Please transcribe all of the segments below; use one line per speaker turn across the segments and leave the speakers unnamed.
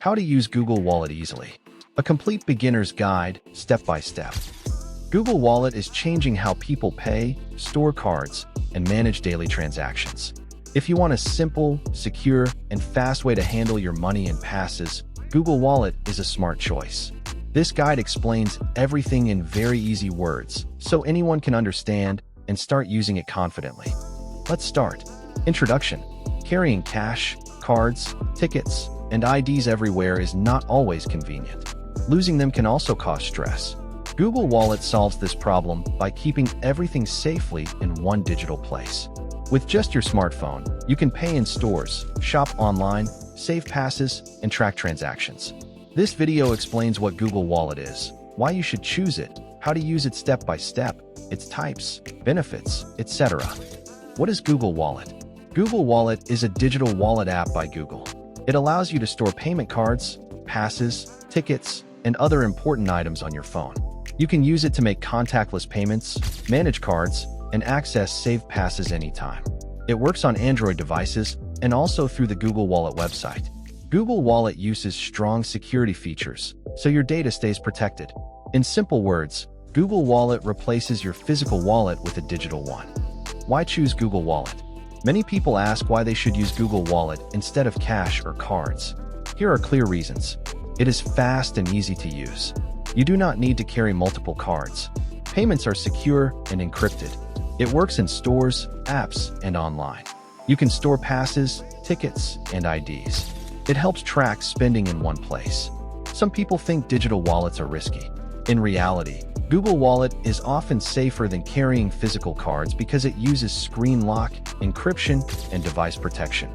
How to use Google Wallet easily. A complete beginner's guide, step by step. Google Wallet is changing how people pay, store cards, and manage daily transactions. If you want a simple, secure, and fast way to handle your money and passes, Google Wallet is a smart choice. This guide explains everything in very easy words, so anyone can understand and start using it confidently. Let's start. Introduction. Carrying cash, cards, tickets, and IDs everywhere is not always convenient. Losing them can also cause stress. Google Wallet solves this problem by keeping everything safely in one digital place. With just your smartphone, you can pay in stores, shop online, save passes, and track transactions. This video explains what Google Wallet is, why you should choose it, how to use it step by step, its types, benefits, etc. What is Google Wallet? Google Wallet is a digital wallet app by Google. It allows you to store payment cards, passes, tickets, and other important items on your phone. You can use it to make contactless payments, manage cards, and access saved passes anytime. It works on Android devices and also through the Google Wallet website. Google Wallet uses strong security features, so your data stays protected. In simple words, Google Wallet replaces your physical wallet with a digital one. Why choose Google Wallet? Many people ask why they should use Google Wallet instead of cash or cards. Here are clear reasons. It is fast and easy to use. You do not need to carry multiple cards. Payments are secure and encrypted. It works in stores, apps, and online. You can store passes, tickets, and IDs. It helps track spending in one place. Some people think digital wallets are risky. In reality, Google Wallet is often safer than carrying physical cards because it uses screen lock, encryption, and device protection.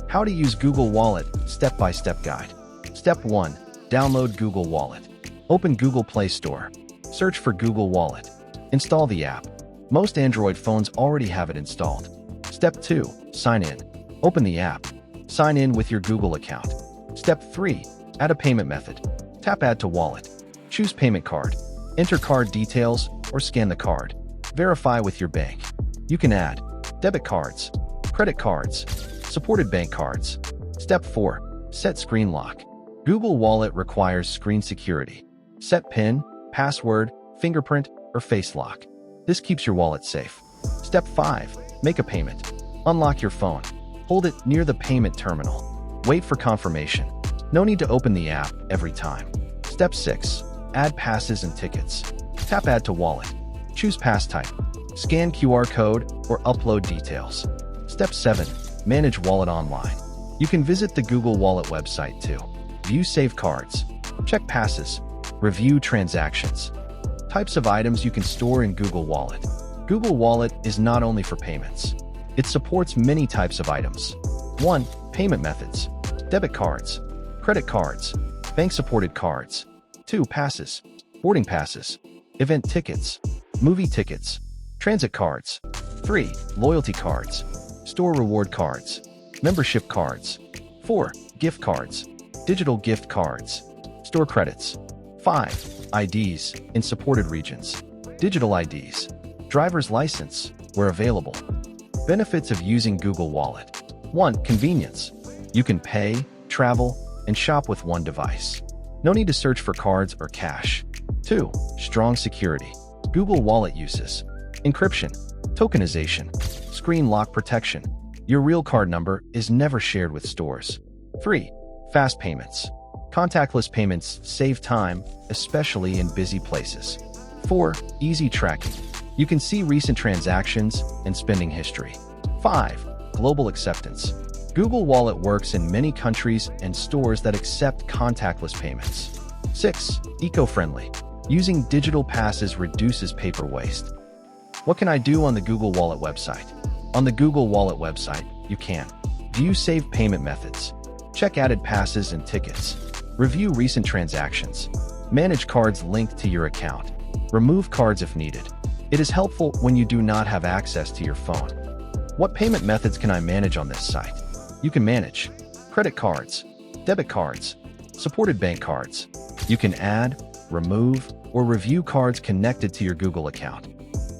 How to use Google Wallet, step-by-step guide. Step 1. Download Google Wallet. Open Google Play Store. Search for Google Wallet. Install the app. Most Android phones already have it installed. Step 2. Sign in. Open the app. Sign in with your Google account. Step 3. Add a payment method. Tap Add to Wallet. Choose payment card. Enter card details or scan the card. Verify with your bank. You can add debit cards, credit cards, supported bank cards. Step 4. Set screen lock. Google Wallet requires screen security. Set PIN, password, fingerprint, or face lock. This keeps your wallet safe. Step 5. Make a payment. Unlock your phone. Hold it near the payment terminal. Wait for confirmation. No need to open the app every time. Step 6. Add passes and tickets. Tap Add to Wallet. Choose pass type. Scan QR code or upload details. Step 7. Manage wallet online. You can visit the Google Wallet website too. View saved cards. Check passes. Review transactions. Types of items you can store in Google Wallet. Google Wallet is not only for payments. It supports many types of items. 1. Payment methods. Debit cards, credit cards, bank-supported cards. 2. Passes. Boarding passes, event tickets, movie tickets, transit cards. 3. Loyalty cards, store reward cards, membership cards. 4. Gift cards, digital gift cards, store credits. 5. IDs in supported regions, digital IDs, driver's license, where available. Benefits of using Google Wallet. 1. Convenience. You can pay, travel, and shop with one device. No need to search for cards or cash. 2. Strong security. Google Wallet uses encryption, tokenization, screen lock protection. Your real card number is never shared with stores. 3. Fast payments. Contactless payments save time, especially in busy places. 4. Easy tracking. You can see recent transactions and spending history. 5. Global acceptance. Google Wallet works in many countries and stores that accept contactless payments. 6. Eco-friendly. Using digital passes reduces paper waste. What can I do on the Google Wallet website? On the Google Wallet website, you can view saved payment methods, check added passes and tickets, review recent transactions, manage cards linked to your account, remove cards if needed. It is helpful when you do not have access to your phone. What payment methods can I manage on this site? You can manage credit cards, debit cards, supported bank cards. You can add, remove, or review cards connected to your Google account.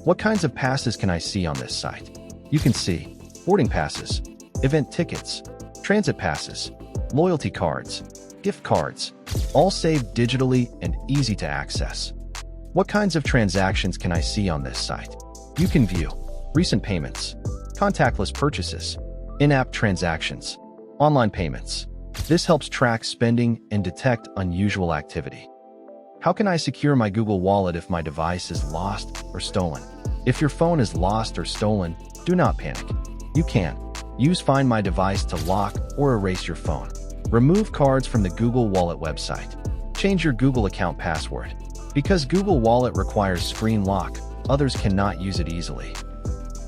What kinds of passes can I see on this site? You can see boarding passes, event tickets, transit passes, loyalty cards, gift cards, all saved digitally and easy to access. What kinds of transactions can I see on this site? You can view recent payments, contactless purchases, in-app transactions, online payments. This helps track spending and detect unusual activity. How can I secure my Google Wallet if my device is lost or stolen? If your phone is lost or stolen, do not panic. You can use Find My Device to lock or erase your phone. Remove cards from the Google Wallet website. Change your Google account password. Because Google Wallet requires screen lock, others cannot use it easily.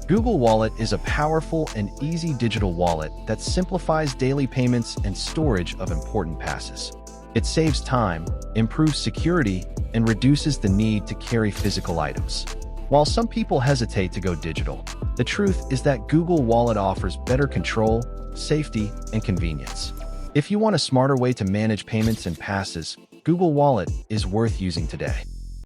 Google Wallet is a powerful and easy digital wallet that simplifies daily payments and storage of important passes. It saves time, improves security, and reduces the need to carry physical items. While some people hesitate to go digital, the truth is that Google Wallet offers better control, safety, and convenience. If you want a smarter way to manage payments and passes, Google Wallet is worth using today.